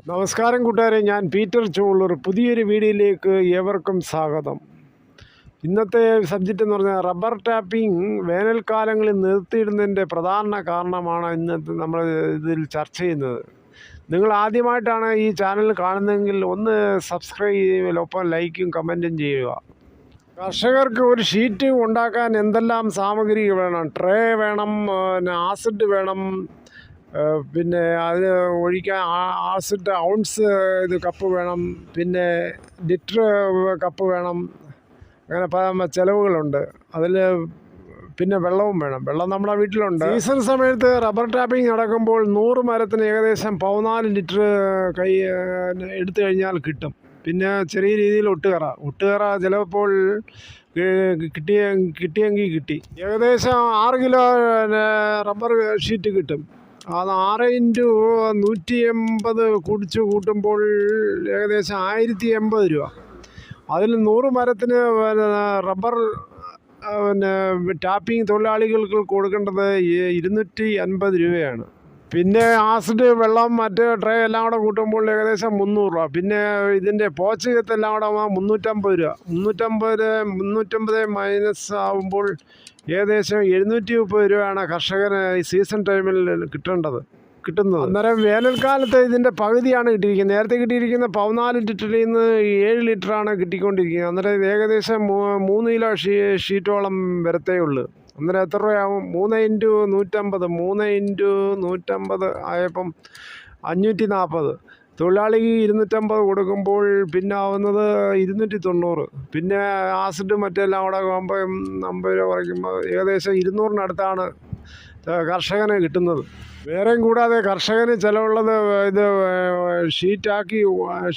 നമസ്കാരം കൂട്ടുകാരെ, ഞാൻ പീറ്റർ ചൂളൂർ. പുതിയൊരു വീഡിയോയിലേക്ക് ഏവർക്കും സ്വാഗതം. ഇന്നത്തെ സബ്ജക്റ്റ് എന്ന് പറഞ്ഞാൽ റബ്ബർ ടാപ്പിംഗ് വേനൽക്കാലങ്ങളിൽ നിർത്തിയിടുന്നതിൻ്റെ പ്രധാന കാരണമാണ് ഇന്നത്തെ നമ്മൾ ഇതിൽ ചർച്ച ചെയ്യുന്നത്. നിങ്ങൾ ആദ്യമായിട്ടാണ് ഈ ചാനൽ കാണുന്നതെങ്കിൽ ഒന്ന് സബ്സ്ക്രൈബ് ചെയ്യുക, ഒപ്പം ലൈക്കും കമൻറ്റും ചെയ്യുക. കർഷകർക്ക് ഒരു ഷീറ്റ് ഉണ്ടാക്കാൻ എന്തെല്ലാം സാമഗ്രികൾ വേണം? ട്രേ വേണം, ആസിഡ് വേണം, പിന്നെ അത് ഒഴിക്കാൻ ആസിഡ് ഔൺസ് ഇത് കപ്പ് വേണം, പിന്നെ ലിറ്റർ കപ്പ് വേണം. അങ്ങനെ പല ചിലവുകളുണ്ട്. അതിൽ പിന്നെ വെള്ളവും വേണം. വെള്ളം നമ്മുടെ വീട്ടിലുണ്ട്. സീസൺ സമയത്ത് റബ്ബർ ടാപ്പിംഗ് നടക്കുമ്പോൾ 100 മരത്തിന് ഏകദേശം 14 ലിറ്റർ എടുത്തു കഴിഞ്ഞാൽ കിട്ടും. പിന്നെ ചെറിയ രീതിയിൽ ഒട്ടുകറ ചിലപ്പോൾ കിട്ടിയെങ്കിൽ കിട്ടി. ഏകദേശം 6 കിലോ റബ്ബർ ഷീറ്റ് കിട്ടും. അത് 6x180 കൂട്ടുമ്പോൾ ഏകദേശം 1080 രൂപ. അതിൽ 100 മരത്തിന് റബ്ബർ ടാപ്പിംഗ് തൊഴിലാളികൾക്ക് കൊടുക്കേണ്ടത് 250 രൂപയാണ്. പിന്നെ ആസിഡ്, വെള്ളം, മറ്റ് ട്രേ എല്ലാം കൂടെ കൂട്ടുമ്പോൾ ഏകദേശം 300 രൂപ. പിന്നെ ഇതിൻ്റെ പോച്ചകത്തെല്ലാം കൂടെ 350 രൂപ. 350 മൈനസ് ആകുമ്പോൾ ഏകദേശം 730 രൂപയാണ് കർഷകന് ഈ സീസൺ ടൈമിൽ കിട്ടുന്നത്. അന്നേരം വേനൽക്കാലത്ത് ഇതിൻ്റെ പകുതിയാണ് കിട്ടിയിരിക്കുന്നത്. നേരത്തെ കിട്ടിയിരിക്കുന്ന 14 ലിറ്ററിൽ നിന്ന് 7 ലിറ്ററാണ് കിട്ടിക്കൊണ്ടിരിക്കുന്നത്. അന്നേരം ഏകദേശം 3 കിലോ ഷീറ്റോളം വരത്തേ ഉള്ളൂ. അന്നേരം എത്ര രൂപയാവും? 3x150 ആയപ്പം 540. തൊഴിലാളിക്ക് 250 കൊടുക്കുമ്പോൾ പിന്നെ ആവുന്നത് 290. പിന്നെ ആസിഡ് മറ്റെല്ലാം കൂടെ ആകുമ്പോൾ 50 രൂപ കുറയ്ക്കുമ്പോൾ ഏകദേശം 200-നടുത്താണ് കർഷകന് കിട്ടുന്നത്. വേറെയും കൂടാതെ കർഷകന് ചിലവുള്ളത് ഇത്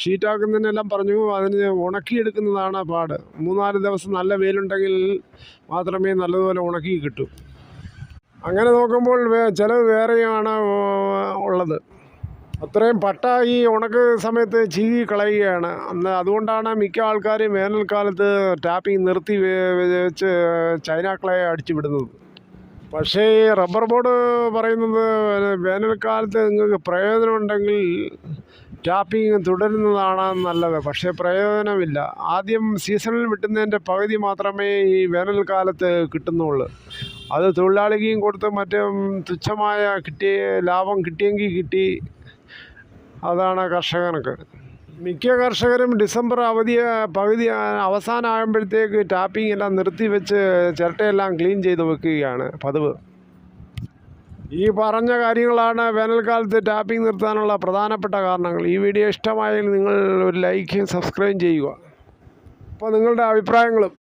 ഷീറ്റാക്കുന്നതിനെല്ലാം പറഞ്ഞു. അതിന് ഉണക്കിയെടുക്കുന്നതാണ് പാട്. 3-4 ദിവസം നല്ല വെയിലുണ്ടെങ്കിൽ മാത്രമേ നല്ലതുപോലെ ഉണക്കി കിട്ടൂ. അങ്ങനെ നോക്കുമ്പോൾ ചിലവ് വേറെയാണ് ഉള്ളത്. അത്രയും പട്ട ഈ ഉണക്ക് സമയത്ത് ചീകി കളയുകയാണ്. അതുകൊണ്ടാണ് മിക്ക ആൾക്കാരും വേനൽക്കാലത്ത് ടാപ്പിംഗ് നിർത്തി വെച്ച് ചൈന ക്ലേ അടിച്ചു വിടുന്നത്. പക്ഷേ ഈ റബ്ബർ ബോർഡ് പറയുന്നത് വേനൽക്കാലത്ത് നിങ്ങൾക്ക് പ്രയോജനമുണ്ടെങ്കിൽ ടാപ്പിംഗ് തുടരുന്നതാണ് നല്ലത്. പക്ഷേ പ്രയോജനമില്ല. ആദ്യം സീസണിൽ കിട്ടുന്നതിൻ്റെ പകുതി മാത്രമേ ഈ വേനൽക്കാലത്ത് കിട്ടുന്നുള്ളൂ. അത് തൊഴിലാളിക്കും കൊടുത്ത് മറ്റും തുച്ഛമായ ലാഭം കിട്ടിയെങ്കിൽ കിട്ടി. അതാണ് കർഷകർക്ക്. മിക്ക കർഷകരും ഡിസംബർ പകുതി അവസാനമാകുമ്പോഴത്തേക്ക് ടാപ്പിംഗ് എല്ലാം നിർത്തി വെച്ച് ചിരട്ടയെല്ലാം ക്ലീൻ ചെയ്ത് വെക്കുകയാണ് പതിവ്. ഈ പറഞ്ഞ കാര്യങ്ങളാണ് വേനൽക്കാലത്ത് ടാപ്പിംഗ് നിർത്താനുള്ള പ്രധാനപ്പെട്ട കാരണങ്ങൾ. ഈ വീഡിയോ ഇഷ്ടമായെങ്കിൽ നിങ്ങൾ ഒരു ലൈക്ക്, സബ്സ്ക്രൈബ് ചെയ്യുക. അപ്പോൾ നിങ്ങളുടെ അഭിപ്രായങ്ങളും